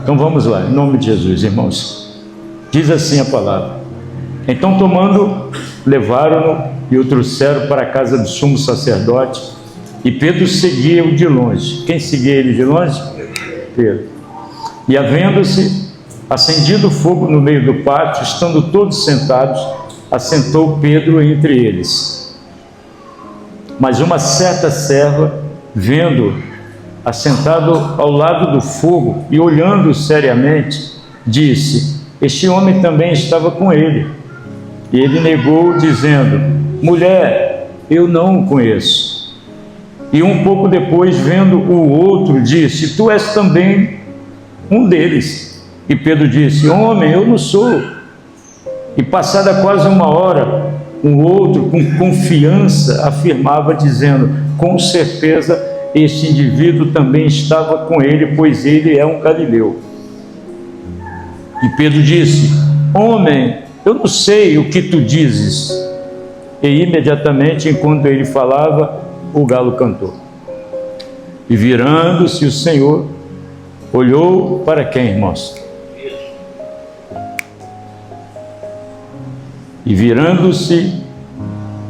Então vamos lá, em nome de Jesus, irmãos. Diz assim a palavra: então tomando, levaram-no e o trouxeram para a casa do sumo sacerdote, e Pedro seguia-o de longe. Quem seguia ele de longe? Pedro. E havendo-se acendido o fogo no meio do pátio, estando todos sentados, assentou Pedro entre eles. Mas uma certa serva, vendo assentado ao lado do fogo e olhando seriamente, disse: este homem também estava com ele. E ele negou, dizendo: mulher, eu não o conheço. E um pouco depois, vendo o outro, disse: tu és também um deles. E Pedro disse: homem, eu não sou. E passada quase uma hora, o outro, com confiança, afirmava, dizendo: com certeza este indivíduo também estava com ele, pois ele é um galileu. E Pedro disse: homem, eu não sei o que tu dizes. E imediatamente, enquanto ele falava, o galo cantou. E virando-se o Senhor, olhou para quem, irmãos? E virando-se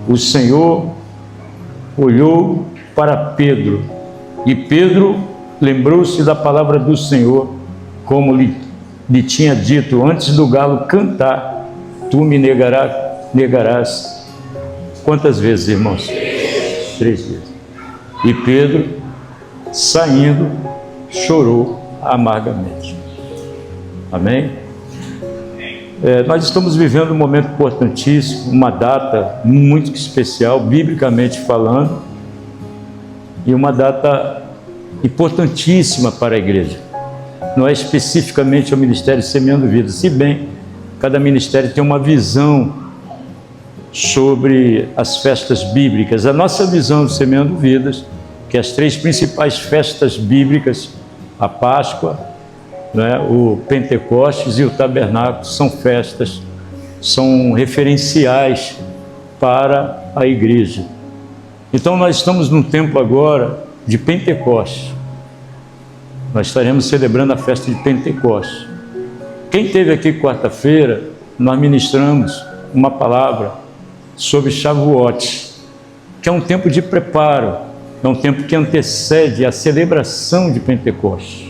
o Senhor, olhou para Pedro. E Pedro lembrou-se da palavra do Senhor, como lhe tinha dito: antes do galo cantar, tu me negarás. Quantas vezes, irmãos? 3 vezes. E Pedro, saindo, chorou amargamente. Amém? Nós estamos vivendo um momento importantíssimo, uma data muito especial, biblicamente falando, e uma data importantíssima para a igreja. Não é especificamente o Ministério Semeando Vidas, se bem cada ministério tem uma visão sobre as festas bíblicas. A nossa visão do Semeando Vidas, que as 3 principais festas bíblicas, a Páscoa, o Pentecostes e o Tabernáculo, são festas, são referenciais para a igreja. Então nós estamos num tempo agora de Pentecostes. Nós estaremos celebrando a festa de Pentecostes. Quem esteve aqui quarta-feira, nós ministramos uma palavra sobre Shavuot, que é um tempo de preparo, é um tempo que antecede a celebração de Pentecostes.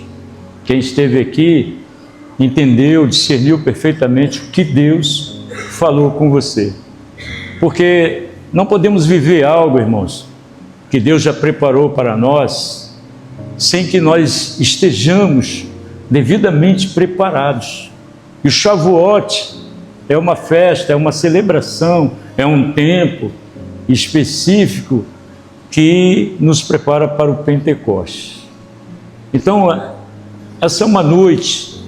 Quem esteve aqui entendeu, discerniu perfeitamente o que Deus falou com você. Porque não podemos viver algo, irmãos, que Deus já preparou para nós, sem que nós estejamos devidamente preparados. E o Shavuot é uma festa, é uma celebração, é um tempo específico que nos prepara para o Pentecostes. Então, essa é uma noite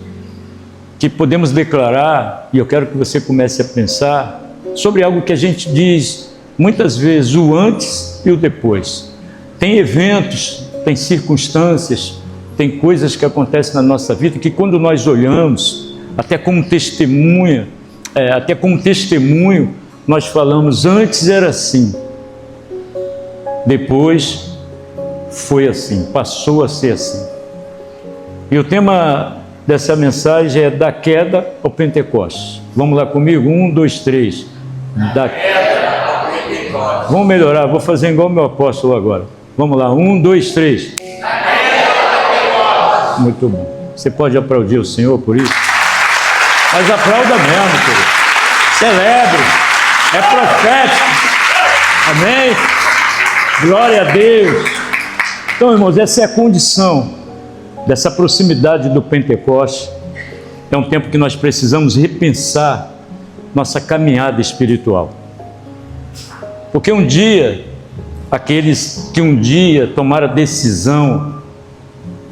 que podemos declarar, e eu quero que você comece a pensar sobre algo que a gente diz muitas vezes, o antes e o depois. Tem eventos, tem circunstâncias, tem coisas que acontecem na nossa vida que quando nós olhamos, até como testemunho, nós falamos: antes era assim, depois foi assim, passou a ser assim. E o tema dessa mensagem é da queda ao Pentecostes. Vamos lá comigo? 1, 2, 3. Da queda ao Pentecostes. Vamos melhorar, vou fazer igual o meu apóstolo agora. Vamos lá, 1, 2, 3. Da queda ao Pentecostes. Muito bom. Você pode aplaudir o Senhor por isso? Mas aplauda mesmo, querido. Celebre. É profético. Amém? Glória a Deus. Então, irmãos, essa é a condição dessa proximidade do Pentecostes. É um tempo que nós precisamos repensar nossa caminhada espiritual. Porque um dia, aqueles que um dia tomaram a decisão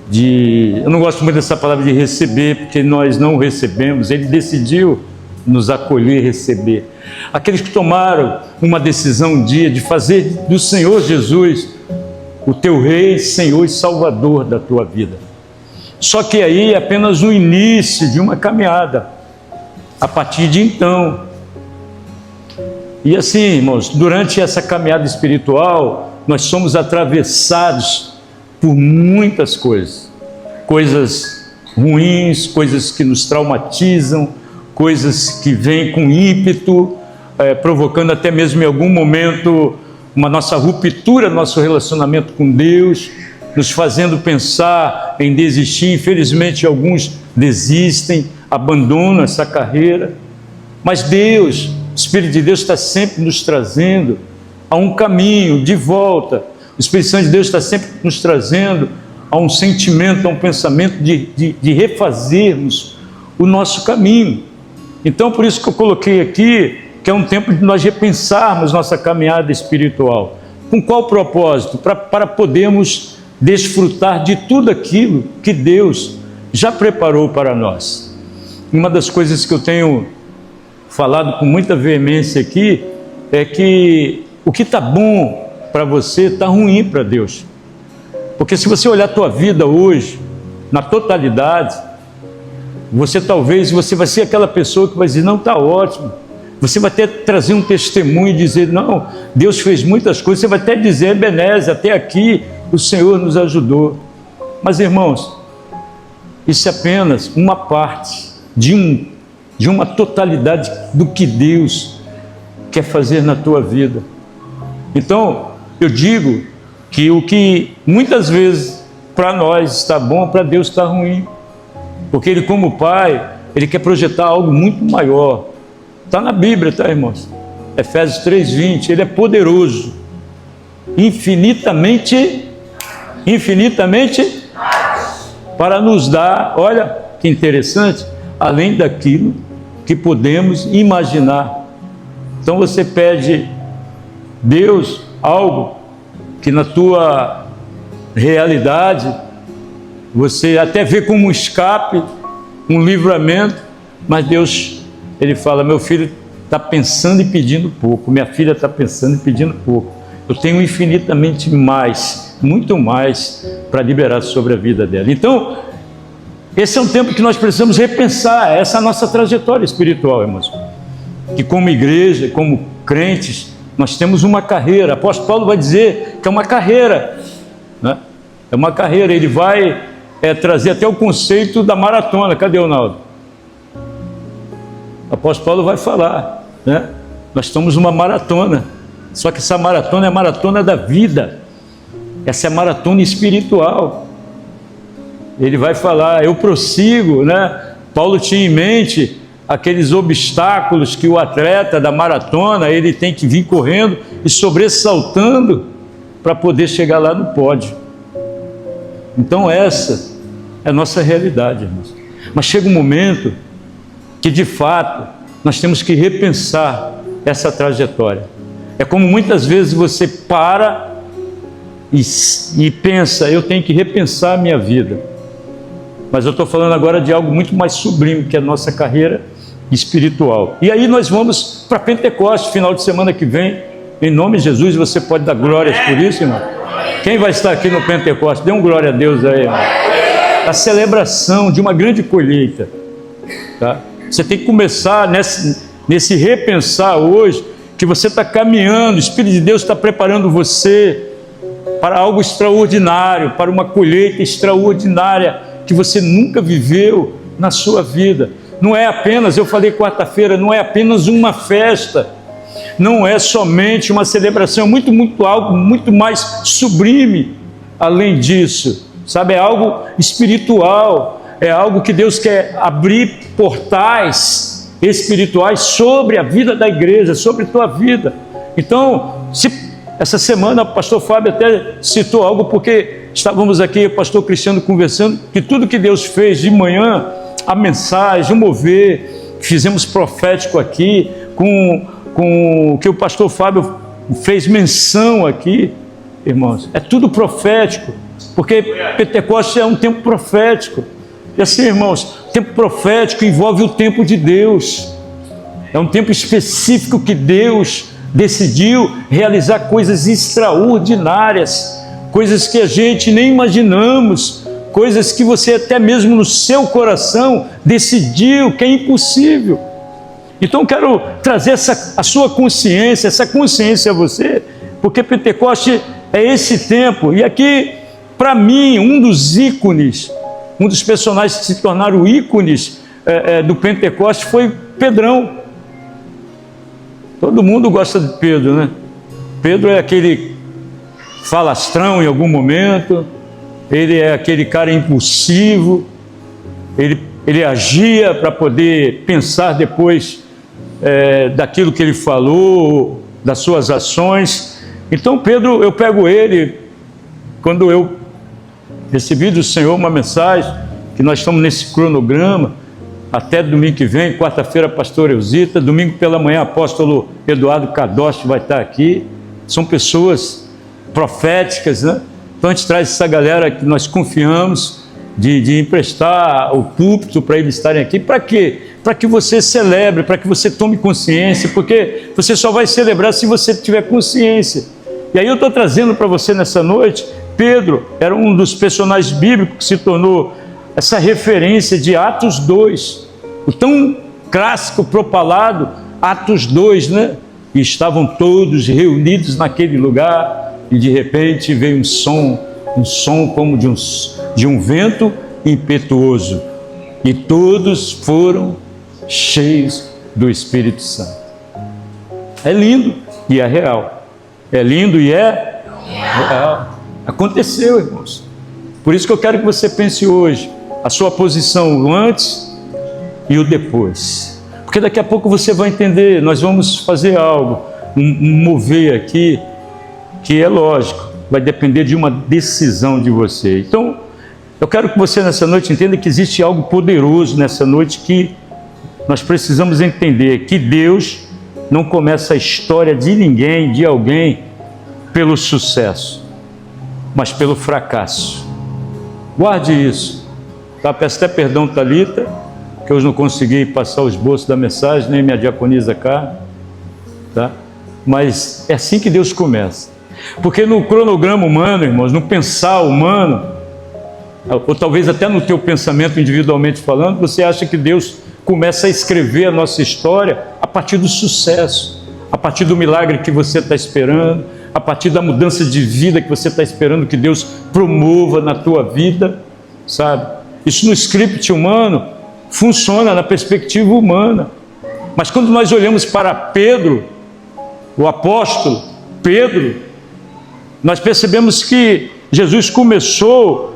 de... Eu não gosto muito dessa palavra de receber, porque nós não o recebemos. Ele decidiu nos acolher e receber. Aqueles que tomaram uma decisão um dia de fazer do Senhor Jesus o teu Rei, Senhor e Salvador da tua vida. Só que aí é apenas o início de uma caminhada. A partir de então. E assim, irmãos, durante essa caminhada espiritual, nós somos atravessados por muitas coisas. Coisas ruins, coisas que nos traumatizam, coisas que vêm com ímpeto, provocando até mesmo em algum momento uma nossa ruptura, nosso relacionamento com Deus, nos fazendo pensar em desistir. Infelizmente, alguns desistem, abandonam essa carreira. Mas Deus, o Espírito de Deus está sempre nos trazendo a um caminho de volta. O Espírito Santo de Deus está sempre nos trazendo a um sentimento, a um pensamento de refazermos o nosso caminho. Então, por isso que eu coloquei aqui que é um tempo de nós repensarmos nossa caminhada espiritual. Com qual propósito? Para podermos desfrutar de tudo aquilo que Deus já preparou para nós. Uma das coisas que eu tenho falado com muita veemência aqui é que o que está bom para você está ruim para Deus. Porque se você olhar a tua vida hoje, na totalidade, você vai ser aquela pessoa que vai dizer, não, está ótimo. Você vai até trazer um testemunho e dizer, não, Deus fez muitas coisas. Você vai até dizer, Ebenezer, até aqui o Senhor nos ajudou. Mas, irmãos, isso é apenas uma parte de uma totalidade do que Deus quer fazer na tua vida. Então, eu digo que o que muitas vezes para nós está bom, para Deus está ruim. Porque Ele, como Pai, Ele quer projetar algo muito maior. Está na Bíblia, tá, irmãos? Efésios 3:20, Ele é poderoso, infinitamente, para nos dar, olha que interessante, além daquilo que podemos imaginar. Então você pede Deus algo que na tua realidade você até vê como um escape, um livramento, mas Deus, Ele fala, meu filho está pensando e pedindo pouco, minha filha está pensando e pedindo pouco. Eu tenho infinitamente mais, muito mais para liberar sobre a vida dela. Então, esse é um tempo que nós precisamos repensar essa nossa trajetória espiritual, irmãos. Que como igreja, como crentes, nós temos uma carreira. O apóstolo Paulo vai dizer que é uma carreira, né? É uma carreira. Ele vai trazer até o conceito da maratona. Cadê o Naldo? O apóstolo Paulo vai falar, né? Nós estamos numa maratona. Só que essa maratona é a maratona da vida. Essa é a maratona espiritual. Ele vai falar, eu prossigo, né? Paulo tinha em mente aqueles obstáculos que o atleta da maratona, ele tem que vir correndo e sobressaltando para poder chegar lá no pódio. Então essa é a nossa realidade, irmãos. Mas chega um momento que de fato nós temos que repensar essa trajetória. É como muitas vezes você para e pensa, eu tenho que repensar a minha vida. Mas eu estou falando agora de algo muito mais sublime, que é a nossa carreira espiritual. E aí nós vamos para Pentecostes, final de semana que vem, em nome de Jesus. Você pode dar glórias por isso, irmão? Quem vai estar aqui no Pentecostes? Dê um glória a Deus aí, irmão. A celebração de uma grande colheita, tá? Você tem que começar nesse repensar hoje, que você está caminhando, o Espírito de Deus está preparando você para algo extraordinário, para uma colheita extraordinária que você nunca viveu na sua vida. Não é apenas, eu falei quarta-feira, não é apenas uma festa, não é somente uma celebração, algo muito mais sublime além disso, sabe? É algo espiritual, é algo que Deus quer abrir portais espirituais sobre a vida da igreja, sobre a tua vida. Então, essa semana o pastor Fábio até citou algo, porque estávamos aqui, o pastor Cristiano conversando, que tudo que Deus fez de manhã, a mensagem, o mover, fizemos profético aqui, com o que o pastor Fábio fez menção aqui, irmãos, é tudo profético, porque Pentecostes é um tempo profético. E assim, irmãos, o tempo profético envolve o tempo de Deus. É um tempo específico que Deus decidiu realizar coisas extraordinárias, coisas que a gente nem imaginamos, coisas que você até mesmo no seu coração decidiu que é impossível. Então quero trazer a sua consciência, essa consciência a você, porque Pentecoste é esse tempo. E aqui, para mim, um dos ícones um dos personagens que se tornaram ícones do Pentecostes foi Pedrão. Todo mundo gosta de Pedro, né? Pedro é aquele falastrão em algum momento, ele é aquele cara impulsivo, ele agia para poder pensar depois daquilo que ele falou, das suas ações. Então Pedro, eu pego ele, quando eu recebi do Senhor uma mensagem, que nós estamos nesse cronograma, até domingo que vem, quarta-feira pastor Eusita, domingo pela manhã apóstolo Eduardo Kadosh vai estar aqui, são pessoas proféticas, né? Então a gente traz essa galera que nós confiamos, de emprestar o púlpito para eles estarem aqui. Para quê? Para que você celebre, para que você tome consciência, porque você só vai celebrar se você tiver consciência. E aí eu estou trazendo para você nessa noite, Pedro era um dos personagens bíblicos que se tornou essa referência de Atos 2, o tão clássico propalado Atos 2, né? E estavam todos reunidos naquele lugar e de repente veio um som como de um vento impetuoso e todos foram cheios do Espírito Santo. É lindo e é real. É lindo e é real. Aconteceu, irmãos. Por isso que eu quero que você pense hoje a sua posição o antes e o depois. Porque daqui a pouco você vai entender, nós vamos fazer algo, um mover aqui, que é lógico, vai depender de uma decisão de você. Então, eu quero que você nessa noite entenda que existe algo poderoso nessa noite que nós precisamos entender, que Deus não começa a história de ninguém, de alguém, pelo sucesso, mas pelo fracasso. Guarde isso. Tá? Peço até perdão, Thalita, que eu não consegui passar o esboço da mensagem, nem minha diaconisa cá, tá? Mas é assim que Deus começa. Porque no cronograma humano, irmãos, no pensar humano, ou talvez até no teu pensamento individualmente falando, você acha que Deus começa a escrever a nossa história a partir do sucesso, a partir do milagre que você está esperando, a partir da mudança de vida que você está esperando que Deus promova na tua vida, sabe? Isso no script humano funciona na perspectiva humana. Mas quando nós olhamos para Pedro, o apóstolo Pedro, nós percebemos que Jesus começou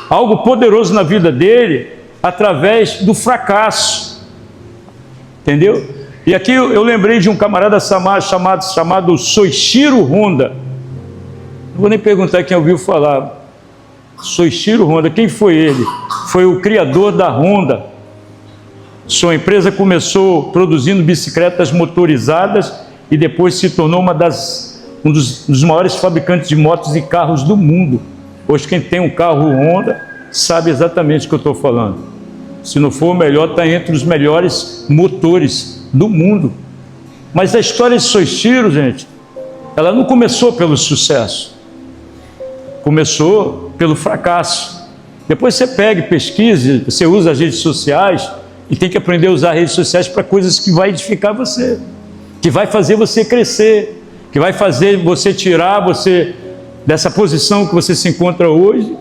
algo poderoso na vida dele através do fracasso. Entendeu? E aqui eu lembrei de um camarada chamado Soichiro Honda. Não vou nem perguntar quem ouviu falar. Soichiro Honda, quem foi ele? Foi o criador da Honda. Sua empresa começou produzindo bicicletas motorizadas e depois se tornou um dos maiores fabricantes de motos e carros do mundo. Hoje quem tem um carro Honda sabe exatamente o que eu estou falando. Se não for o melhor, está entre os melhores motores do mundo. Mas a história de Soichiro, gente, ela não começou pelo sucesso. Começou pelo fracasso. Depois você pega e pesquisa, você usa as redes sociais e tem que aprender a usar as redes sociais para coisas que vai edificar você, que vai fazer você crescer, que vai fazer você tirar você dessa posição que você se encontra hoje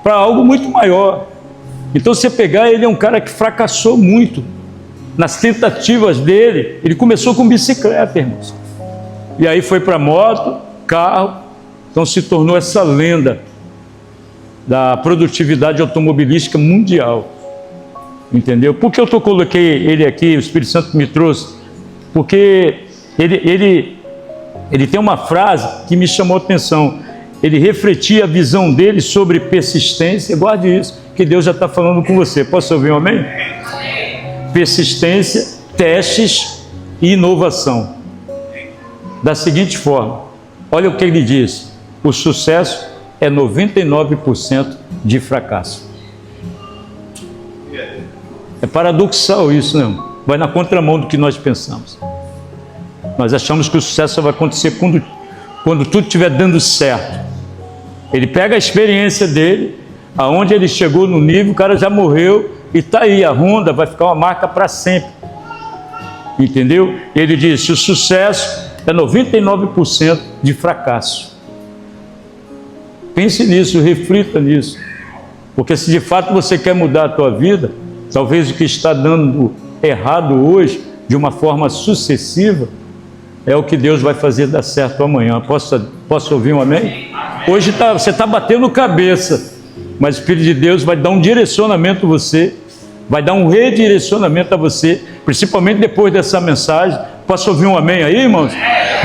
para algo muito maior. Então você pegar, ele é um cara que fracassou muito nas tentativas dele. Ele começou com bicicleta, irmãos, e aí foi para moto, carro, então se tornou essa lenda da produtividade automobilística mundial. Entendeu? Por que eu coloquei ele aqui, o Espírito Santo me trouxe? Porque ele tem uma frase que me chamou a atenção. Ele refletia a visão dele sobre persistência. Guarde isso, que Deus já está falando com você. Posso ouvir um amém? Persistência, testes e inovação. Da seguinte forma, olha o que ele diz: o sucesso é 99% de fracasso. É paradoxal isso, né? Vai na contramão do que nós pensamos. Nós achamos que o sucesso só vai acontecer quando tudo estiver dando certo. Ele pega a experiência dele, aonde ele chegou no nível, o cara já morreu e está aí, a Honda vai ficar uma marca para sempre. Entendeu? Ele disse: o sucesso é 99% de fracasso. Pense nisso, reflita nisso. Porque se de fato você quer mudar a tua vida, talvez o que está dando errado hoje, de uma forma sucessiva, é o que Deus vai fazer dar certo amanhã. Posso ouvir um amém? Hoje você está batendo cabeça, mas o Espírito de Deus vai dar um direcionamento a você, vai dar um redirecionamento a você, principalmente depois dessa mensagem. Posso ouvir um amém aí, irmãos?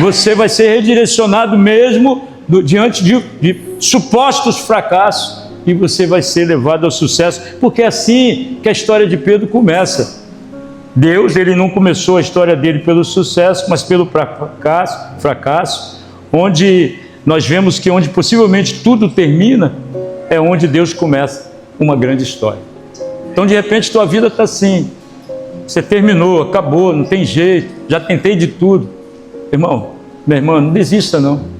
Você vai ser redirecionado mesmo diante de supostos fracassos, e você vai ser levado ao sucesso, porque é assim que a história de Pedro começa. Deus, ele não começou a história dele pelo sucesso, mas pelo fracasso, onde nós vemos que onde possivelmente tudo termina, é onde Deus começa uma grande história. Então, de repente, tua vida está assim, você terminou, acabou, não tem jeito, já tentei de tudo. Irmão, minha irmã, não desista não.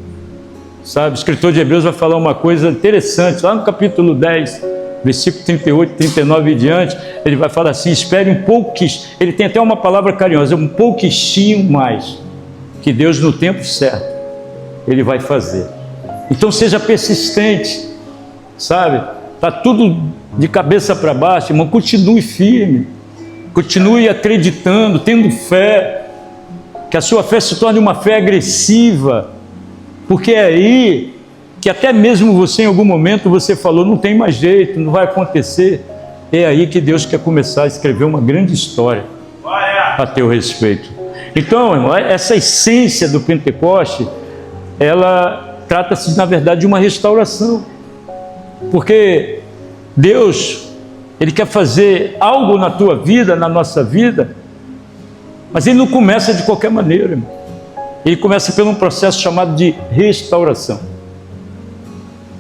Sabe, o escritor de Hebreus vai falar uma coisa interessante, lá no capítulo 10, versículo 38, 39 e diante, ele vai falar assim, espere um pouquinho, ele tem até uma palavra carinhosa, um pouquinho mais, que Deus no tempo certo, ele vai fazer. Então seja persistente, sabe, está tudo de cabeça para baixo, irmão, continue firme, continue acreditando, tendo fé, que a sua fé se torne uma fé agressiva, porque é aí que até mesmo você em algum momento você falou, não tem mais jeito, não vai acontecer. É aí que Deus quer começar a escrever uma grande história a teu respeito. Então, irmão, essa essência do Pentecoste, ela trata-se na verdade de uma restauração. Porque Deus, ele quer fazer algo na tua vida, na nossa vida, mas ele não começa de qualquer maneira, irmão. Ele começa por um processo chamado de restauração.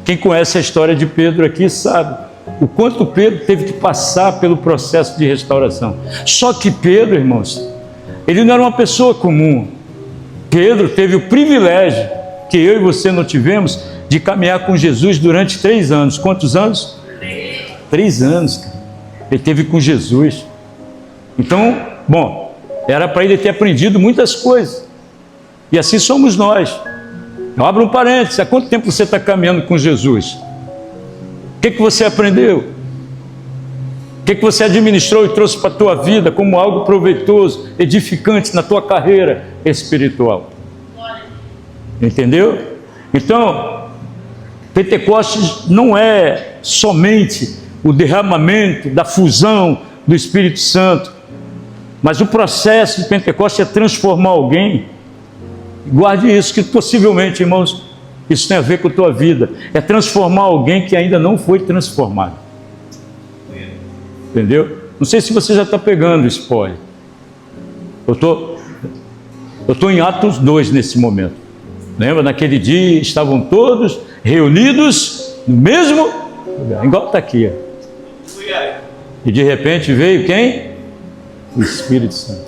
Quem conhece a história de Pedro aqui sabe o quanto Pedro teve que passar pelo processo de restauração. Só que Pedro, irmãos, ele não era uma pessoa comum. Pedro teve o privilégio, que eu e você não tivemos, de caminhar com Jesus durante 3 anos. Quantos anos? 3 anos, cara. Ele teve com Jesus. Então, bom, era para ele ter aprendido muitas coisas. E assim somos nós. Eu abro um parênteses, há quanto tempo você está caminhando com Jesus? O que você aprendeu? O que você administrou e trouxe para a tua vida como algo proveitoso, edificante na tua carreira espiritual? Entendeu? Então, Pentecostes não é somente o derramamento da fusão do Espírito Santo, mas o processo de Pentecostes é transformar alguém. Guarde isso, que possivelmente, irmãos, isso tem a ver com a tua vida. É transformar alguém que ainda não foi transformado. Entendeu? Não sei se você já está pegando o spoiler. Eu tô em Atos 2 nesse momento. Lembra? Naquele dia estavam todos reunidos no mesmo lugar. Igual está aqui. Ó. E de repente veio quem? O Espírito Santo.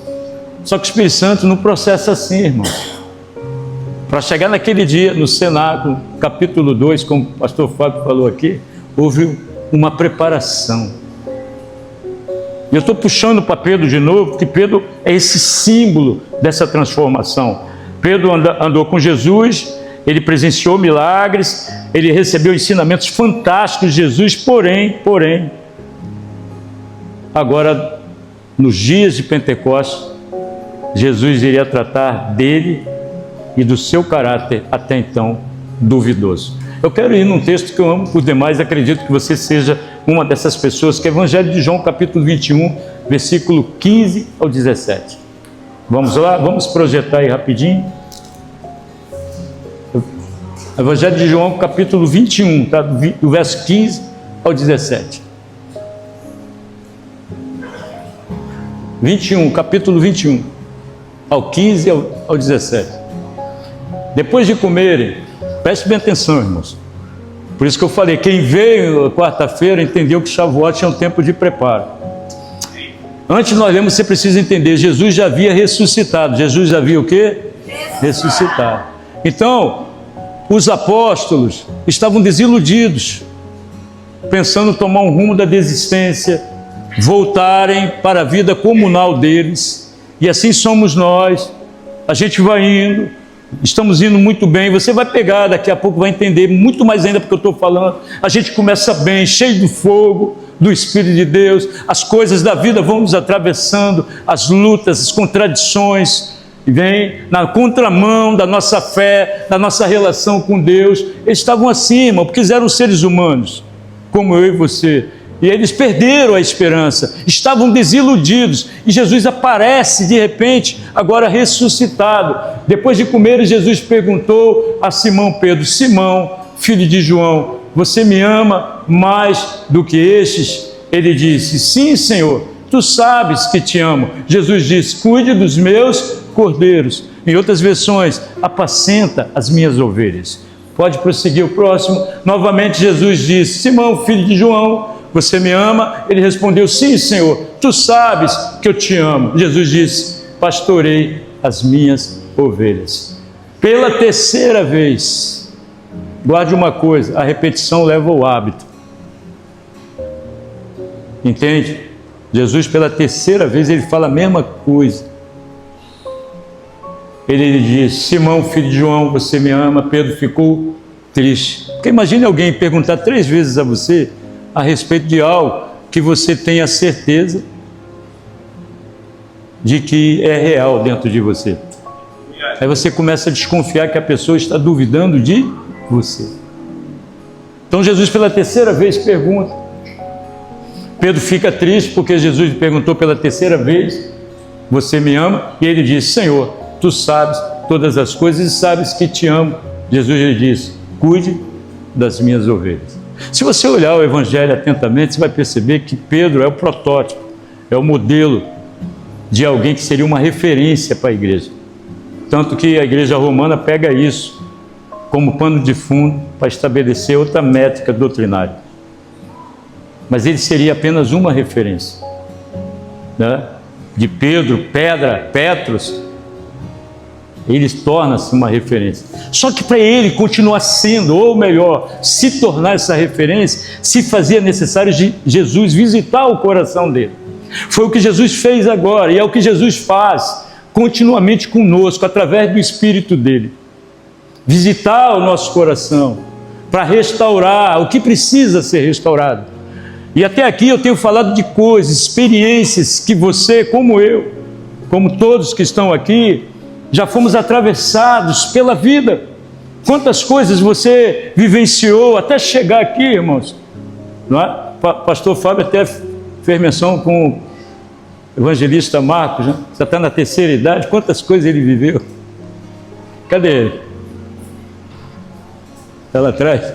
Só que o Espírito Santo não processa assim, irmão. Para chegar naquele dia, no cenáculo, capítulo 2, como o pastor Fábio falou aqui, houve uma preparação. E eu estou puxando para Pedro de novo, porque Pedro é esse símbolo dessa transformação. Pedro andou com Jesus, ele presenciou milagres, ele recebeu ensinamentos fantásticos de Jesus, porém, agora, nos dias de Pentecostes, Jesus iria tratar dele e do seu caráter até então duvidoso. Eu quero ir num texto que eu amo por demais, acredito que você seja uma dessas pessoas, que é Evangelho de João, capítulo 21, versículo 15 ao 17. Vamos lá? Vamos projetar aí rapidinho. Evangelho de João, capítulo 21, tá? Do verso 15 ao 17. 21, capítulo 21, ao 15 ao 17. Depois de comerem, preste bem atenção, irmãos. Por isso que eu falei, quem veio quarta-feira entendeu que Shavuot tinha um tempo de preparo. Antes nós lemos, você precisa entender, Jesus já havia ressuscitado. Jesus já havia o quê? Ressuscitado. Então, os apóstolos estavam desiludidos, pensando em tomar um rumo da desistência, voltarem para a vida comunal deles. E assim somos nós. A gente vai indo, Estamos indo muito bem. Você vai pegar, daqui a pouco vai entender muito mais ainda porque eu estou falando. A gente começa bem, cheio do fogo, do Espírito de Deus. As coisas da vida vão nos atravessando, as lutas, as contradições, e vem na contramão da nossa fé, da nossa relação com Deus. Eles estavam acima, porque eram seres humanos, como eu e você. E eles perderam a esperança, estavam desiludidos. E Jesus aparece de repente, agora ressuscitado. Depois de comer, Jesus perguntou a Simão Pedro: Simão, filho de João, você me ama mais do que estes? Ele disse: sim, Senhor, tu sabes que te amo. Jesus disse: cuide dos meus cordeiros. Em outras versões, apacenta as minhas ovelhas. Pode prosseguir o próximo. Novamente Jesus disse: Simão, filho de João, você me ama? Ele respondeu: sim, Senhor, tu sabes que eu te amo. Jesus disse: pastorei as minhas ovelhas. Pela terceira vez, guarde uma coisa, a repetição leva ao hábito. Entende? Jesus, pela terceira vez, ele fala a mesma coisa. Ele diz: Simão, filho de João, você me ama? Pedro ficou triste. Porque imagine alguém perguntar 3 vezes a você a respeito de algo que você tem a certeza de que é real dentro de você. Aí você começa a desconfiar que a pessoa está duvidando de você. Então Jesus pela terceira vez pergunta. Pedro fica triste porque Jesus lhe perguntou pela terceira vez: você me ama? E ele disse: Senhor, tu sabes todas as coisas e sabes que te amo. Jesus lhe disse: cuide das minhas ovelhas. Se você olhar o Evangelho atentamente, você vai perceber que Pedro é o protótipo, é o modelo de alguém que seria uma referência para a igreja. Tanto que a igreja romana pega isso como pano de fundo para estabelecer outra métrica doutrinária. Mas ele seria apenas uma referência, né? De Pedro, Petros, ele torna-se uma referência. Só que para ele continuar sendo, ou melhor, se tornar essa referência, se fazia necessário Jesus visitar o coração dele. Foi o que Jesus fez agora, e é o que Jesus faz continuamente conosco, através do Espírito dele. Visitar o nosso coração, para restaurar o que precisa ser restaurado. E até aqui eu tenho falado de coisas, experiências que você, como eu, como todos que estão aqui, já fomos atravessados pela vida. Quantas coisas você vivenciou até chegar aqui, irmãos, não é? Pastor Fábio até fez menção com o evangelista Marcos, né? Já está na terceira idade, quantas coisas ele viveu. Cadê ele? Está lá atrás?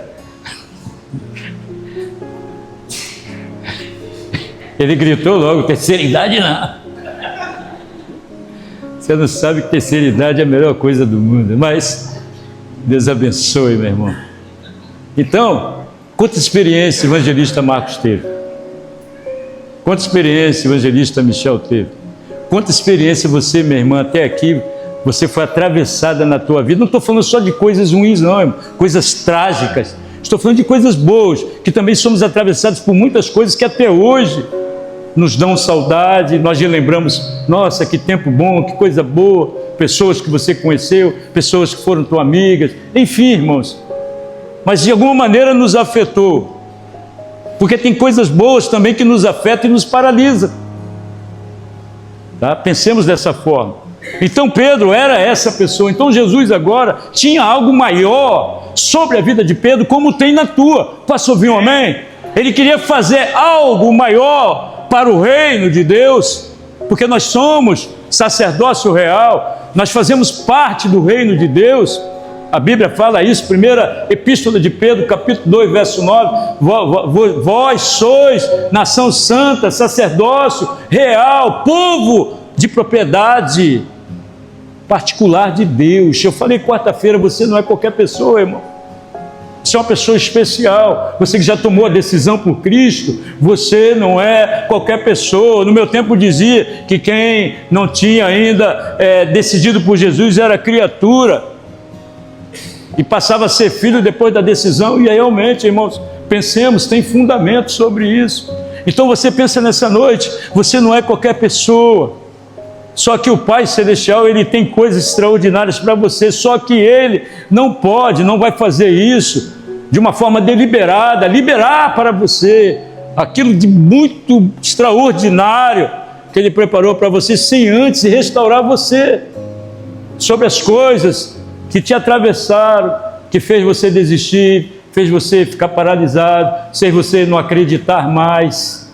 Ele gritou logo: terceira idade não. Você não sabe que terceira idade é a melhor coisa do mundo, mas Deus abençoe, meu irmão. Então, quanta experiência o evangelista Marcos teve? Quanta experiência o evangelista Michel teve? Quanta experiência você, minha irmã, até aqui, você foi atravessada na tua vida. Não estou falando só de coisas ruins, não, irmão. Coisas trágicas. Estou falando de coisas boas, que também somos atravessados por muitas coisas que até hoje nos dão saudade, nós lembramos: nossa, que tempo bom, que coisa boa, pessoas que você conheceu, pessoas que foram tuas amigas, enfim, irmãos. Mas de alguma maneira nos afetou, porque tem coisas boas também que nos afetam e nos paralisam. Tá? Pensemos dessa forma. Então Pedro era essa pessoa. Então Jesus agora tinha algo maior sobre a vida de Pedro, como tem na tua. Posso ouvir um amém? Ele queria fazer algo maior para o reino de Deus, porque nós somos sacerdócio real, nós fazemos parte do reino de Deus. A Bíblia fala isso, primeira epístola de Pedro, capítulo 2, verso 9, vós sois nação santa, sacerdócio real, povo de propriedade particular de Deus. Eu falei quarta-feira, você não é qualquer pessoa, irmão. Você é uma pessoa especial. Você que já tomou a decisão por Cristo, você não é qualquer pessoa. No meu tempo dizia que quem não tinha ainda decidido por Jesus era criatura e passava a ser filho depois da decisão. E aí, realmente, irmãos, pensemos, tem fundamento sobre isso. Então você pensa nessa noite, você não é qualquer pessoa. Só que o Pai Celestial, Ele tem coisas extraordinárias para você, só que Ele não pode, não vai fazer isso de uma forma deliberada, liberar para você aquilo de muito extraordinário que Ele preparou para você, sem antes restaurar você sobre as coisas que te atravessaram, que fez você desistir, fez você ficar paralisado, fez você não acreditar mais.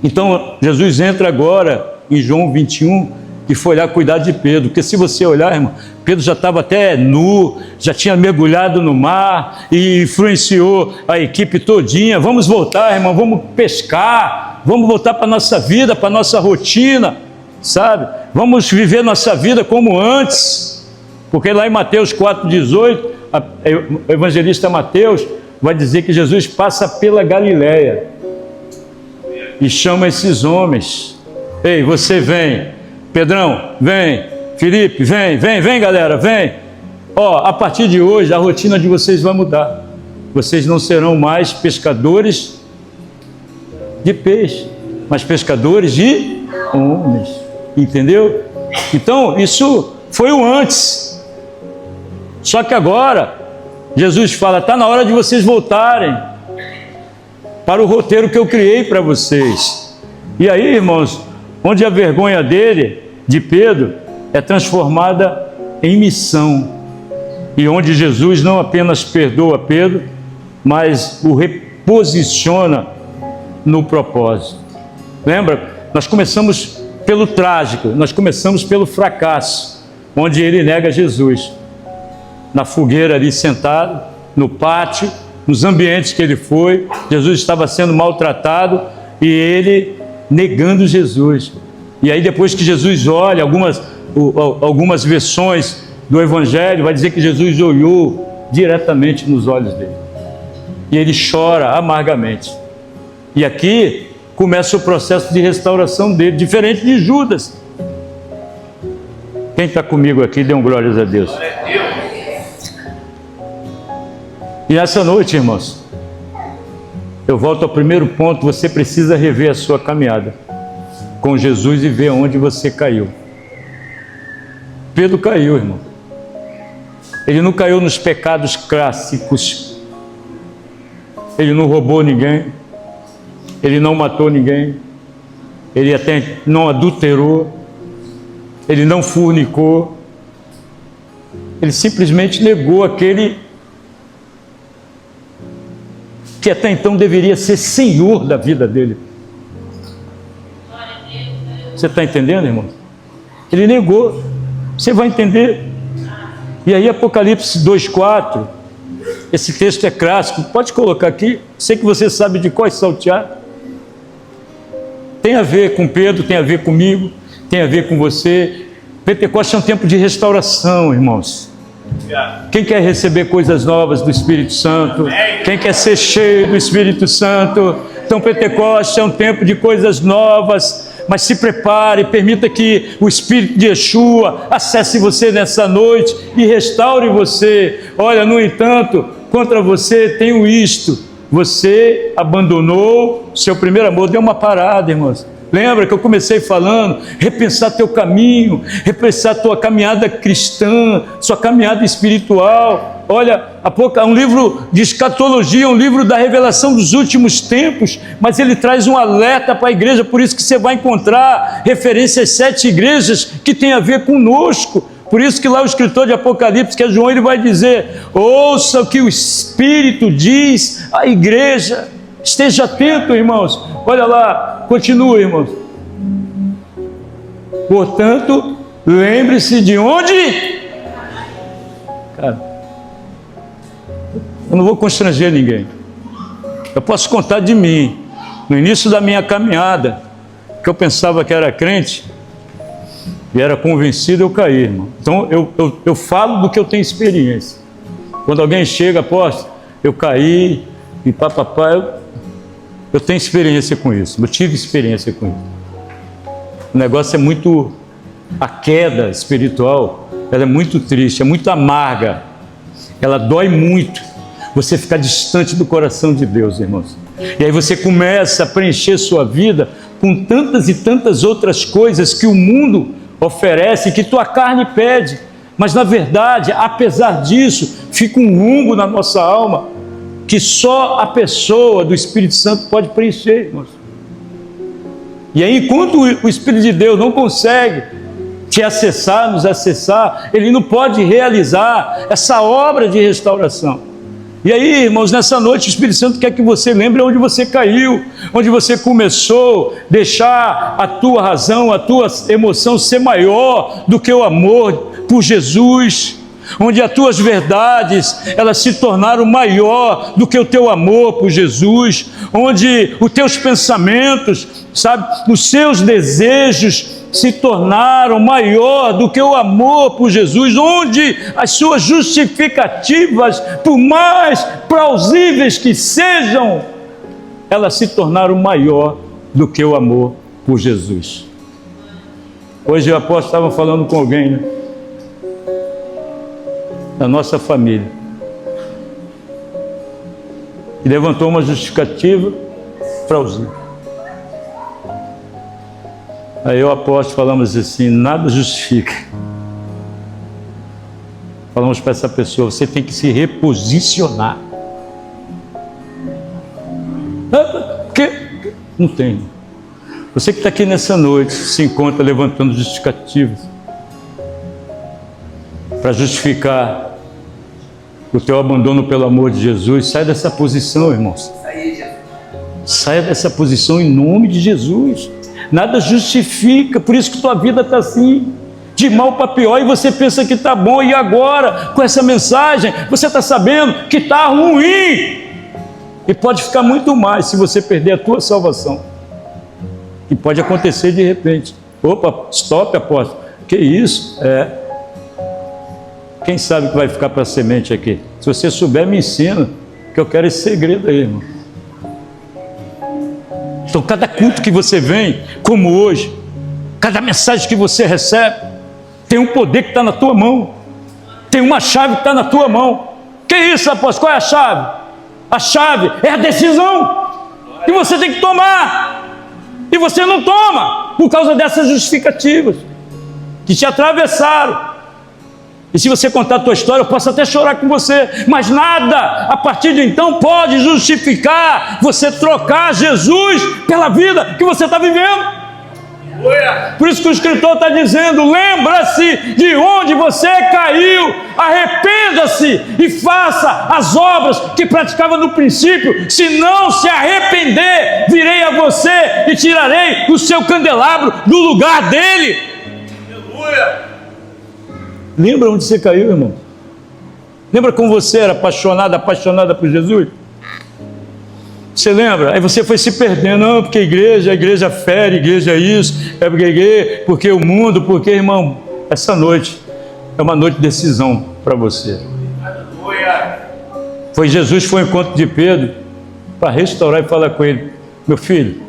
Então, Jesus entra agora em João 21 e foi lá cuidar de Pedro, porque se você olhar, irmão, Pedro já estava até nu, já tinha mergulhado no mar e influenciou a equipe todinha. Vamos voltar, irmão, vamos pescar, vamos voltar para a nossa vida, para a nossa rotina, sabe? Vamos viver nossa vida como antes, porque lá em Mateus 4,18, o evangelista Mateus vai dizer que Jesus passa pela Galileia e chama esses homens. Ei, você vem, Pedrão, vem, Felipe, vem galera, vem. Ó, a partir de hoje a rotina de vocês vai mudar. Vocês não serão mais pescadores de peixe, mas pescadores de homens. Entendeu? Então, isso foi o antes. Só que agora, Jesus fala, está na hora de vocês voltarem para o roteiro que eu criei para vocês. E aí, irmãos, onde a vergonha dele, de Pedro, é transformada em missão. E onde Jesus não apenas perdoa Pedro, mas o reposiciona no propósito. Lembra? Nós começamos pelo trágico, nós começamos pelo fracasso, onde ele nega Jesus. Na fogueira ali sentado, no pátio, nos ambientes que ele foi, Jesus estava sendo maltratado e ele negando Jesus. E aí depois que Jesus olha, algumas versões do Evangelho, vai dizer que Jesus olhou diretamente nos olhos dele. E ele chora amargamente. E aqui começa o processo de restauração dele, diferente de Judas. Quem está comigo aqui, dê um glórias a Deus. E essa noite, irmãos, eu volto ao primeiro ponto, você precisa rever a sua caminhada com Jesus e ver onde você caiu. Pedro caiu, irmão. Ele não caiu nos pecados clássicos. Ele não roubou ninguém. Ele não matou ninguém. Ele até não adulterou. Ele não fornicou. Ele simplesmente negou aquele que até então deveria ser senhor da vida dele. Você está entendendo, irmão? Ele negou. Você vai entender. E aí Apocalipse 2,4, esse texto é clássico, pode colocar aqui, sei que você sabe de qual saltear. Tem a ver com Pedro, tem a ver comigo, tem a ver com você. Pentecostes é um tempo de restauração, irmãos. Quem quer receber coisas novas do Espírito Santo? Quem quer ser cheio do Espírito Santo? Então Pentecostes é um tempo de coisas novas. Mas se prepare, permita que o Espírito de Yeshua acesse você nessa noite e restaure você. Olha, no entanto, contra você tenho isto: você abandonou seu primeiro amor. Deu uma parada, irmãos. Lembra que eu comecei falando, repensar teu caminho, repensar tua caminhada cristã, sua caminhada espiritual. Olha, há um livro de escatologia, um livro da revelação dos últimos tempos, mas ele traz um alerta para a igreja, por isso que você vai encontrar referências às 7 igrejas que tem a ver conosco. Por isso que lá o escritor de Apocalipse, que é João, ele vai dizer: ouça o que o Espírito diz à igreja. Esteja atento, irmãos. Olha lá, continua, irmãos. Portanto, lembre-se de onde... Cara, eu não vou constranger ninguém. Eu posso contar de mim. No início da minha caminhada, que eu pensava que era crente e era convencido, eu caí, irmão. Então, eu falo do que eu tenho experiência. Quando alguém chega, apóstolo, eu caí e papapá, eu tenho experiência com isso, eu tive experiência com isso. O negócio é muito... A queda espiritual, ela é muito triste, é muito amarga, ela dói muito. Você fica distante do coração de Deus, irmãos. E aí você começa a preencher sua vida com tantas e tantas outras coisas que o mundo oferece, que tua carne pede. Mas na verdade, apesar disso, fica um rumbo na nossa alma que só a pessoa do Espírito Santo pode preencher, irmãos. E aí, enquanto o Espírito de Deus não consegue te acessar, nos acessar, ele não pode realizar essa obra de restauração. E aí, irmãos, nessa noite o Espírito Santo quer que você lembre onde você caiu, onde você começou a deixar a tua razão, a tua emoção ser maior do que o amor por Jesus, onde as tuas verdades, elas se tornaram maior do que o teu amor por Jesus, onde os teus pensamentos, sabe, os seus desejos se tornaram maior do que o amor por Jesus, onde as suas justificativas, por mais plausíveis que sejam, elas se tornaram maior do que o amor por Jesus. Hoje o apóstolo estava falando com alguém, né, da nossa família, e levantou uma justificativa plausível. Aí eu apóstolo falamos assim: nada justifica. Falamos para essa pessoa: você tem que se reposicionar. Porque não tem. Você que está aqui nessa noite se encontra levantando justificativas para justificar o teu abandono pelo amor de Jesus. Sai dessa posição, irmãos. Saia dessa posição em nome de Jesus. Nada justifica, por isso que tua vida está assim, de mal para pior, e você pensa que está bom, e agora, com essa mensagem, você está sabendo que está ruim, e pode ficar muito mais se você perder a tua salvação, e pode acontecer de repente. Opa, stop, apóstolo, que isso? Quem sabe que vai ficar para a semente aqui? Se você souber, me ensina, que eu quero esse segredo aí, irmão. Então, cada culto que você vem, como hoje, cada mensagem que você recebe, tem um poder que está na tua mão, tem uma chave que está na tua mão. Que isso, apóstolo? Qual é a chave? A chave é a decisão, e você tem que tomar, e você não toma, por causa dessas justificativas, que te atravessaram. E se você contar a tua história, eu posso até chorar com você, mas nada, a partir de então, pode justificar você trocar Jesus pela vida que você está vivendo. Por isso que o escritor está dizendo: lembra-se de onde você caiu, arrependa-se e faça as obras que praticava no princípio. Se não se arrepender, virei a você e tirarei o seu candelabro do lugar dele. Aleluia! Lembra onde você caiu, irmão? Lembra como você era apaixonada por Jesus? Você lembra? Aí você foi se perdendo. Não, porque a igreja fere, a igreja é isso, porque o mundo, porque, irmão, essa noite é uma noite de decisão para você. Jesus foi ao encontro de Pedro para restaurar e falar com ele: meu filho,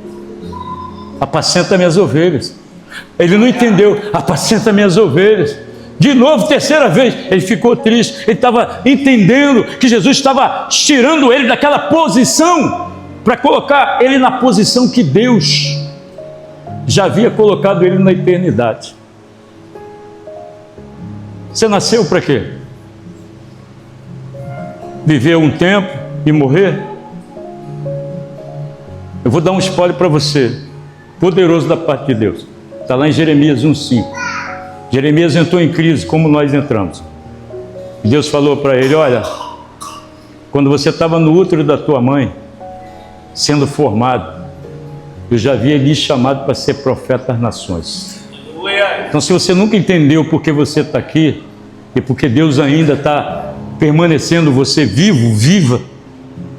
apacenta minhas ovelhas. Ele não entendeu: apacenta minhas ovelhas. De novo, terceira vez, ele ficou triste. Ele estava entendendo que Jesus estava tirando ele daquela posição para colocar ele na posição que Deus já havia colocado ele na eternidade. Você nasceu para quê? Viver um tempo e morrer? Eu vou dar um spoiler para você, poderoso da parte de Deus. Está lá em Jeremias 1:5. Jeremias entrou em crise, como nós entramos. Deus falou para ele: olha, quando você estava no útero da tua mãe, sendo formado, eu já havia lhe chamado para ser profeta das nações. Então, se você nunca entendeu por que você está aqui, e porque Deus ainda está permanecendo você vivo, viva,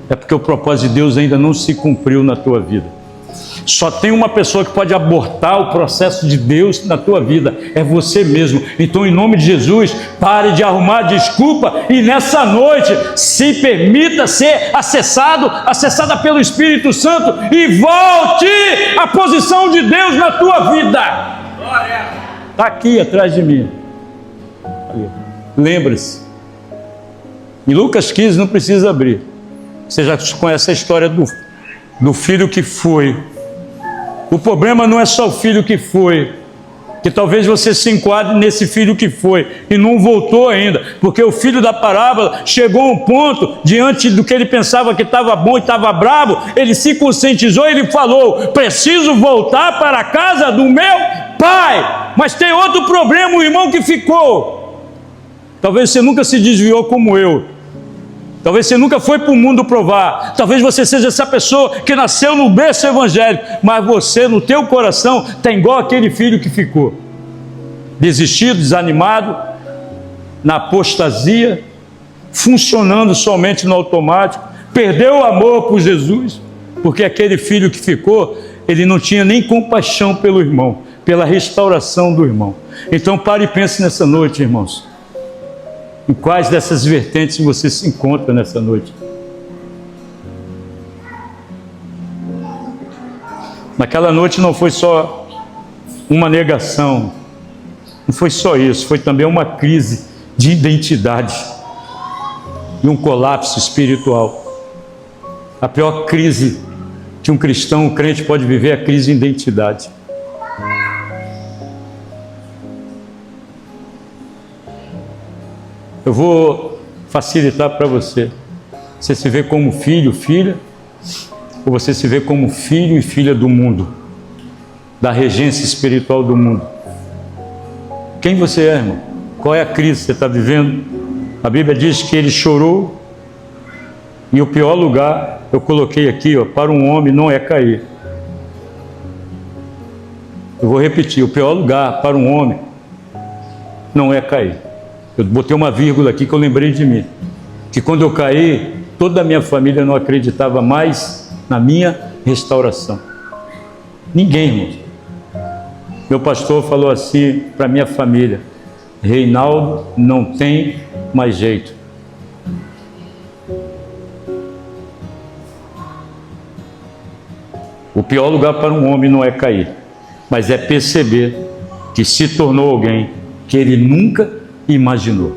é porque o propósito de Deus ainda não se cumpriu na tua vida. Só tem uma pessoa que pode abortar o processo de Deus na tua vida, é você mesmo. Então, em nome de Jesus, pare de arrumar desculpa e nessa noite se permita ser acessada pelo Espírito Santo, e volte à posição de Deus na tua vida. Está aqui atrás de mim. Lembre-se, em Lucas 15 não precisa abrir, você já conhece a história do filho que foi O problema não é só o filho que foi, que talvez você se enquadre nesse filho que foi e não voltou ainda, porque o filho da parábola chegou a um ponto, diante do que ele pensava que estava bom e estava bravo, ele se conscientizou e ele falou: preciso voltar para a casa do meu pai. Mas tem outro problema, o irmão que ficou. Talvez você nunca se desviou como eu, talvez você nunca foi para o mundo provar, talvez você seja essa pessoa que nasceu no berço evangélico, mas você no teu coração está igual aquele filho que ficou, desistido, desanimado, na apostasia, funcionando somente no automático, perdeu o amor por Jesus, porque aquele filho que ficou, ele não tinha nem compaixão pelo irmão, pela restauração do irmão. Então pare e pense nessa noite, irmãos, em quais dessas vertentes você se encontra nessa noite. Naquela noite não foi só uma negação, não foi só isso, foi também uma crise de identidade e um colapso espiritual. A pior crise que um cristão, um crente pode viver é a crise de identidade. Eu vou facilitar para você. Você se vê como filho, filha, ou você se vê como filho e filha do mundo, da regência espiritual do mundo? Quem você é, irmão? Qual é a crise que você está vivendo? A Bíblia diz que ele chorou, e o pior lugar, eu coloquei aqui, ó, para um homem não é cair. Eu vou repetir, o pior lugar para um homem não é cair. Eu botei uma vírgula aqui que eu lembrei de mim, que quando eu caí, toda a minha família não acreditava mais na minha restauração. Ninguém, irmão. Meu pastor falou assim para minha família: Reinaldo não tem mais jeito. O pior lugar para um homem não é cair, mas é perceber que se tornou alguém que ele nunca imaginou.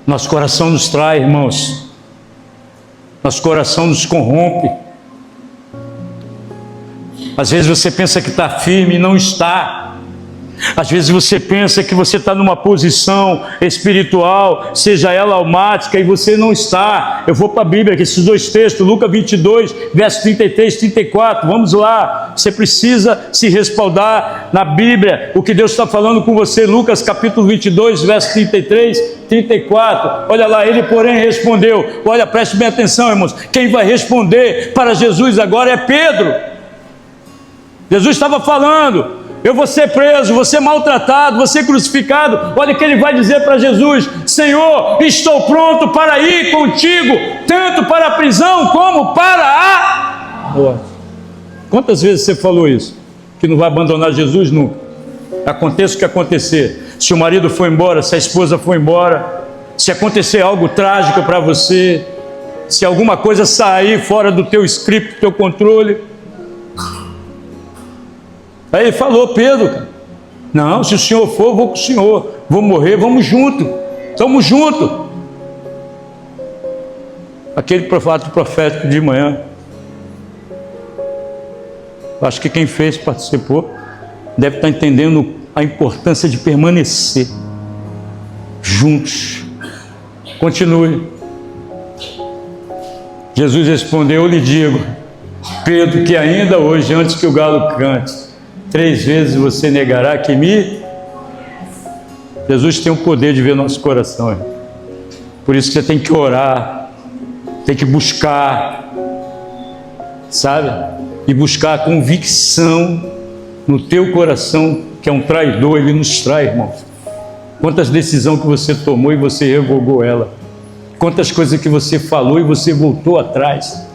Nosso coração nos trai, irmãos. Nosso coração nos corrompe. Às vezes você pensa que está firme e não está. Às vezes você pensa que você está numa posição espiritual, seja ela almática, e você não está. Eu vou para a Bíblia, aqui, esses dois textos, Lucas 22, versos 33 e 34. Vamos lá. Você precisa se respaldar na Bíblia, o que Deus está falando com você. Lucas capítulo 22, versos 33 e 34. Olha lá, ele porém respondeu. Olha, preste bem atenção, irmãos. Quem vai responder para Jesus agora é Pedro. Jesus estava falando: eu vou ser preso, vou ser maltratado, vou ser crucificado. Olha o que ele vai dizer para Jesus: Senhor, estou pronto para ir contigo, tanto para a prisão como para a morte. Quantas vezes você falou isso? Que não vai abandonar Jesus nunca. Aconteça o que acontecer. Se o marido for embora, se a esposa for embora, se acontecer algo trágico para você, se alguma coisa sair fora do teu script, do teu controle. Aí ele falou: Pedro, cara, não, se o senhor for, eu vou com o senhor, vou morrer, vamos junto, estamos juntos. Aquele ato profético de manhã, acho que quem fez, participou, deve estar entendendo a importância de permanecer juntos. Continue. Jesus respondeu: eu lhe digo, Pedro, que ainda hoje, antes que o galo cante, 3 vezes você negará que me... Jesus tem o poder de ver nosso coração, irmão. Por isso que você tem que orar, tem que buscar, sabe? E buscar a convicção no teu coração, que é um traidor, ele nos trai, irmão. Quantas decisões que você tomou e você revogou ela. Quantas coisas que você falou e você voltou atrás.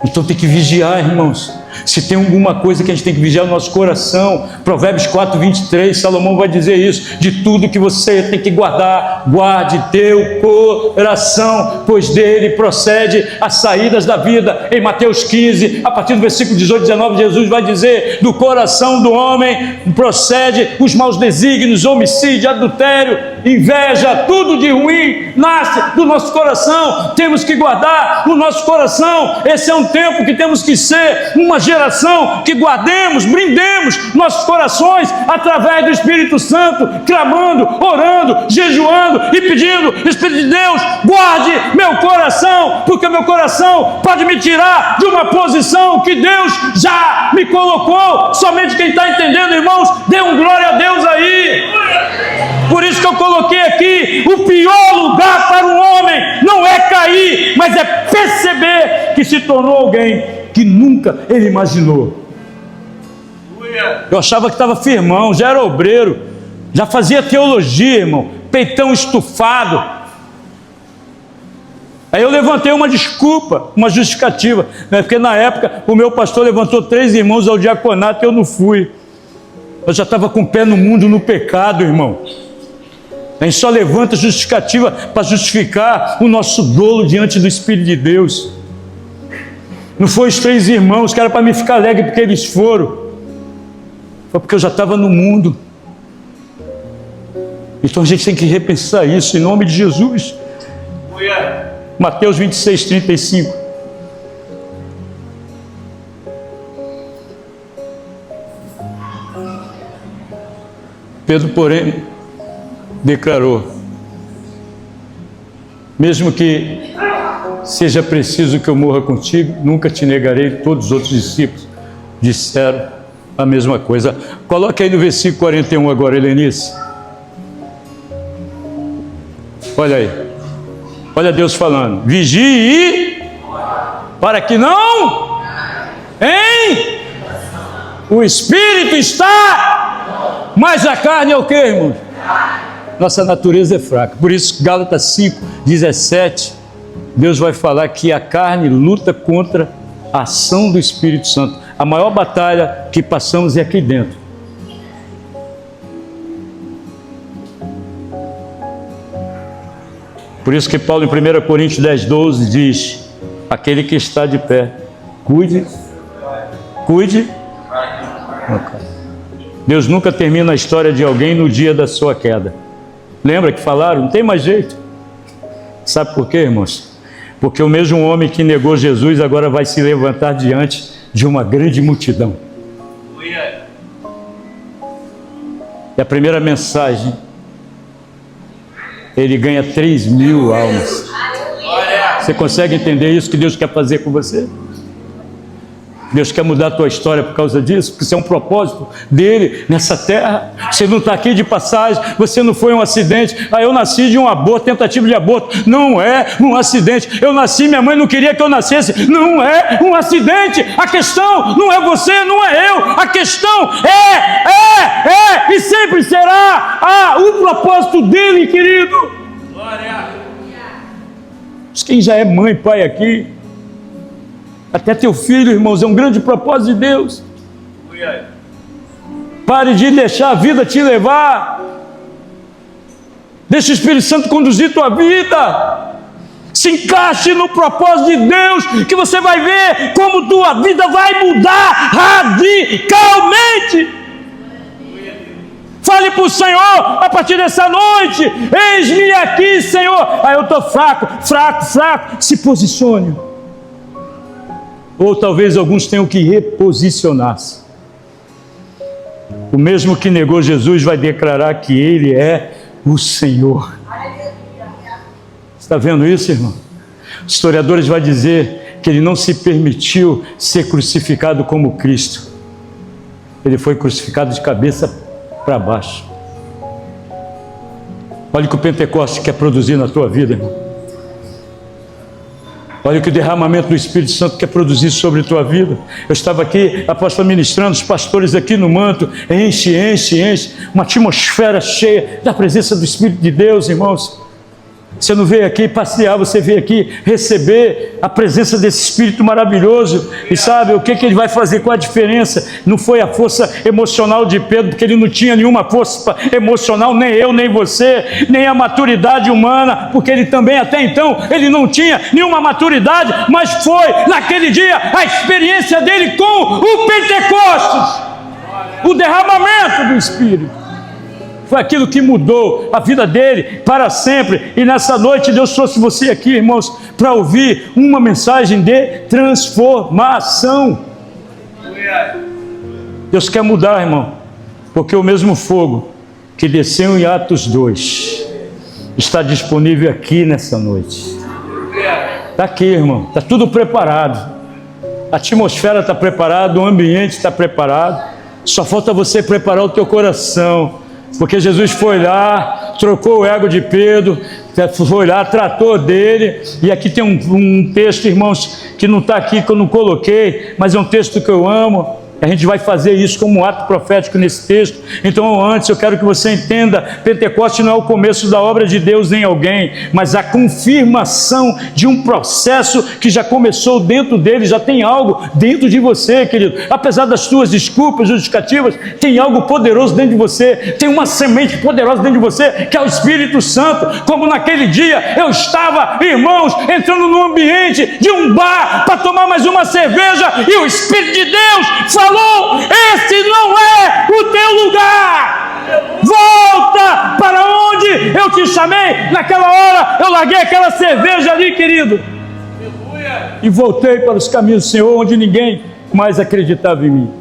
Então tem que vigiar, irmãos. Se tem alguma coisa que a gente tem que vigiar no nosso coração, Provérbios 4:23, Salomão vai dizer isso: de tudo que você tem que guardar, guarde teu coração, pois dele procede as saídas da vida. Em Mateus 15, a partir do versículo 18, 19, Jesus vai dizer: do coração do homem procede os maus desígnios, homicídio, adultério, inveja, tudo de ruim nasce do nosso coração. Temos que guardar o nosso coração. Esse é um tempo que temos que ser uma geração que guardemos, brindemos nossos corações através do Espírito Santo, clamando, orando, jejuando e pedindo: Espírito de Deus, guarde meu coração, porque meu coração pode me tirar de uma posição que Deus já me colocou. Somente quem está entendendo, irmãos, dê um glória a Deus aí. Por isso que eu coloquei aqui: o pior lugar para um homem não é cair, mas é perceber que se tornou alguém que nunca ele imaginou. Eu achava que estava firmão, já era obreiro, já fazia teologia, irmão, peitão estufado. Aí eu levantei uma desculpa, uma justificativa, né? Porque na época o meu pastor levantou 3 irmãos ao diaconato e eu não fui. Eu já estava com o pé no mundo, no pecado, irmão. A gente só levanta justificativa para justificar o nosso dolo diante do Espírito de Deus. Não foi os 3 irmãos que era para me ficar alegre porque eles foram. Foi porque eu já estava no mundo. Então a gente tem que repensar isso em nome de Jesus. Mateus 26:35. Pedro, porém, declarou: mesmo que seja preciso que eu morra contigo, nunca te negarei. Todos os outros discípulos disseram a mesma coisa. Coloque aí no versículo 41 agora, Helenice. Olha aí. Olha Deus falando: vigie para que não o Espírito está, mas a carne é o que, irmão? Nossa natureza é fraca. Por isso, Gálatas 5:17, Deus vai falar que a carne luta contra a ação do Espírito Santo. A maior batalha que passamos é aqui dentro. Por isso que Paulo, em 1 Coríntios 10:12, diz: aquele que está de pé, cuide. Deus nunca termina a história de alguém no dia da sua queda. Lembra que falaram? Não tem mais jeito. Sabe por quê, irmãos? Porque o mesmo homem que negou Jesus agora vai se levantar diante de uma grande multidão. E a primeira mensagem, ele ganha 3.000 almas. Você consegue entender isso que Deus quer fazer com você? Deus quer mudar a tua história por causa disso, porque isso é um propósito dele nessa terra. Você não está aqui de passagem, você não foi um acidente. Eu nasci de um aborto, tentativa de aborto. Não é um acidente. Eu nasci, minha mãe não queria que eu nascesse. Não é um acidente. A questão não é você, não é eu. A questão é e sempre será o propósito dele, querido. Glória. Quem já é mãe, pai aqui, até teu filho, irmãos, é um grande propósito de Deus. Pare de deixar a vida te levar. Deixa o Espírito Santo conduzir tua vida. Se encaixe no propósito de Deus, que você vai ver como tua vida vai mudar radicalmente. Fale para o Senhor a partir dessa noite: eis-me aqui, Senhor. Eu estou fraco. Se posicione. Ou talvez alguns tenham que reposicionar-se. O mesmo que negou Jesus vai declarar que Ele é o Senhor. Está vendo isso, irmão? Os historiadores vão dizer que Ele não se permitiu ser crucificado como Cristo. Ele foi crucificado de cabeça para baixo. Olha o que o Pentecostes quer produzir na tua vida, irmão. Olha o que o derramamento do Espírito Santo quer produzir sobre a tua vida. Eu estava aqui, apóstolo, ministrando, os pastores aqui no manto, enche, uma atmosfera cheia da presença do Espírito de Deus, irmãos. Você não veio aqui passear, você veio aqui receber a presença desse Espírito maravilhoso. E sabe o que ele vai fazer? Qual a diferença? Não foi a força emocional de Pedro, porque ele não tinha nenhuma força emocional, nem eu, nem você, nem a maturidade humana, porque ele também até então, ele não tinha nenhuma maturidade, mas foi naquele dia a experiência dele com o Pentecostes, o derramamento do Espírito. Foi aquilo que mudou a vida dele para sempre. E nessa noite Deus trouxe você aqui, irmãos, para ouvir uma mensagem de transformação. Deus quer mudar, irmão, porque o mesmo fogo que desceu em Atos 2 está disponível aqui nessa noite. Está aqui, irmão, está tudo preparado. A atmosfera está preparada, o ambiente está preparado. Só falta você preparar o teu coração. Porque Jesus foi lá, trocou o ego de Pedro, foi lá, tratou dele. E aqui tem um texto, irmãos, que não está aqui, que eu não coloquei, mas é um texto que eu amo. A gente vai fazer isso como um ato profético nesse texto. Então, antes, eu quero que você entenda, Pentecostes não é o começo da obra de Deus em alguém, mas a confirmação de um processo que já começou dentro dele, já tem algo dentro de você, querido. Apesar das tuas desculpas justificativas, tem algo poderoso dentro de você, tem uma semente poderosa dentro de você, que é o Espírito Santo. Como naquele dia, eu estava, irmãos, entrando num ambiente de um bar para tomar mais uma cerveja, e o Espírito de Deus falou: esse não é o teu lugar, volta para onde eu te chamei. Naquela hora eu larguei aquela cerveja ali, querido, e voltei para os caminhos do Senhor, onde ninguém mais acreditava em mim.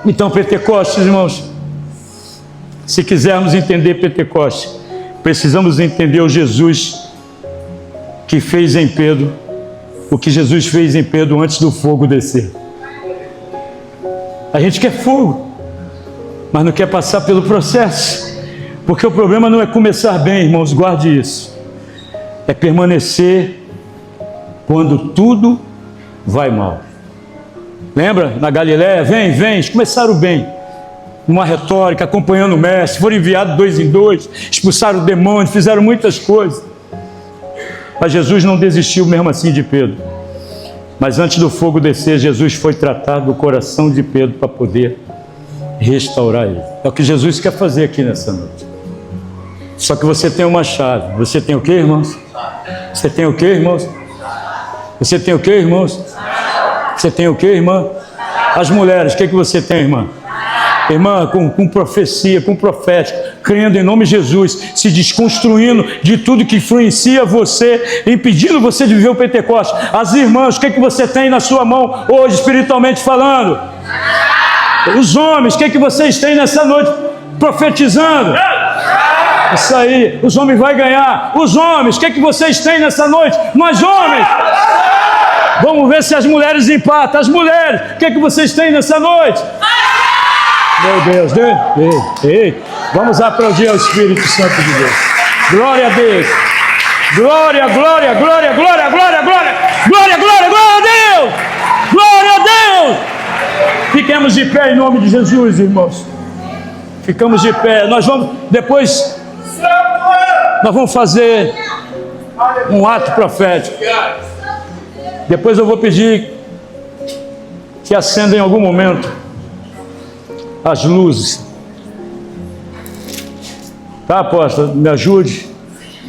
Então, Pentecostes, irmãos, se quisermos entender Pentecostes, precisamos entender o Jesus que fez em Pedro o que Jesus fez em Pedro antes do fogo descer. A gente quer fogo, mas não quer passar pelo processo, porque o problema não é começar bem, irmãos, guarde isso, é permanecer quando tudo vai mal. Lembra na Galiléia? Vem, eles começaram bem, numa retórica, acompanhando o mestre, foram enviados 2 em 2, expulsaram o demônio, fizeram muitas coisas. Mas Jesus não desistiu mesmo assim de Pedro. Mas antes do fogo descer, Jesus foi tratar do coração de Pedro para poder restaurar ele. É o que Jesus quer fazer aqui nessa noite. Só que você tem uma chave. Você tem o quê, irmãos? Você tem o quê, irmãos? Você tem o quê, irmãos? Você tem o quê, irmã? As mulheres, o que você tem, irmã? Irmã, com profecia, com profético, crendo em nome de Jesus, se desconstruindo de tudo que influencia você, impedindo você de viver o Pentecostes. As irmãs, o que você tem na sua mão hoje, espiritualmente falando? Os homens, o que vocês têm nessa noite, profetizando? Isso aí, os homens vão ganhar. Os homens, o que vocês têm nessa noite? Nós homens! Vamos ver se as mulheres empatam. As mulheres, o que vocês têm nessa noite? Meu Deus, ei, vamos aplaudir ao Espírito Santo de Deus. Glória a Deus. Glória a Deus. Glória a Deus. Fiquemos de pé em nome de Jesus, irmãos. Ficamos de pé. Nós vamos fazer um ato profético. Depois eu vou pedir que acenda em algum momento as luzes. Tá, apóstolo? Me ajude.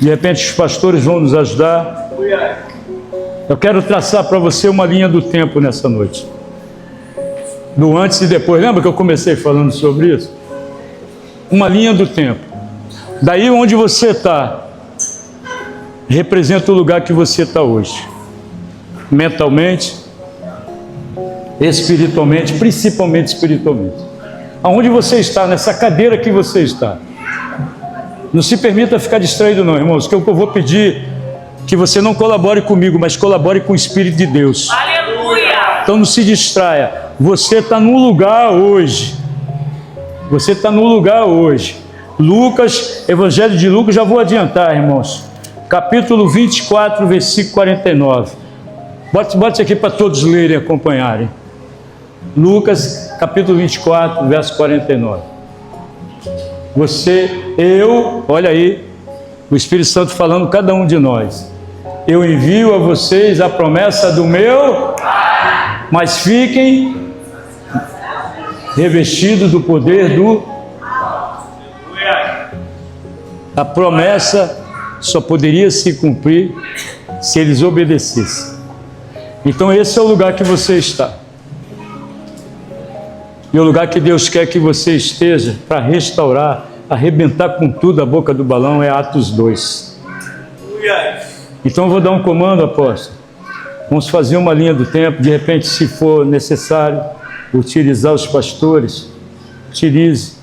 De repente os pastores vão nos ajudar. Eu quero traçar para você uma linha do tempo nessa noite. Do antes e depois. Lembra que eu comecei falando sobre isso? Uma linha do tempo. Daí onde você está, representa o lugar que você está hoje. Mentalmente, espiritualmente, principalmente espiritualmente. Aonde você está, nessa cadeira que você está. Não se permita ficar distraído não, irmãos, que eu vou pedir que você não colabore comigo, mas colabore com o Espírito de Deus. Aleluia! Então não se distraia. Você está num lugar hoje. Você está num lugar hoje. Lucas, Evangelho de Lucas, já vou adiantar, irmãos. Capítulo 24, versículo 49. Bote aqui para todos lerem e acompanharem. Lucas, capítulo 24, verso 49. Olha aí, O Espírito Santo falando cada um de nós. Eu envio a vocês a promessa do meu, mas fiquem revestidos do poder do... A promessa só poderia se cumprir se eles obedecessem. Então esse é o lugar que você está. E o lugar que Deus quer que você esteja para restaurar, arrebentar com tudo a boca do balão é Atos 2. Então eu vou dar um comando, apóstolo. Vamos fazer uma linha do tempo. De repente, se for necessário utilizar os pastores, utilize.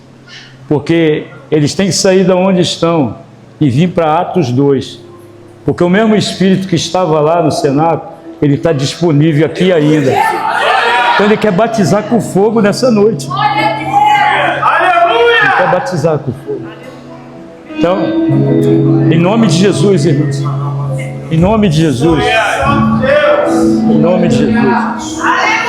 Porque eles têm que sair de onde estão e vir para Atos 2. Porque o mesmo Espírito que estava lá no cenáculo, ele está disponível aqui ainda. Então ele quer batizar com fogo nessa noite. Ele quer batizar com fogo. Então, em nome de Jesus, irmãos. Em nome de Jesus. Em nome de Jesus.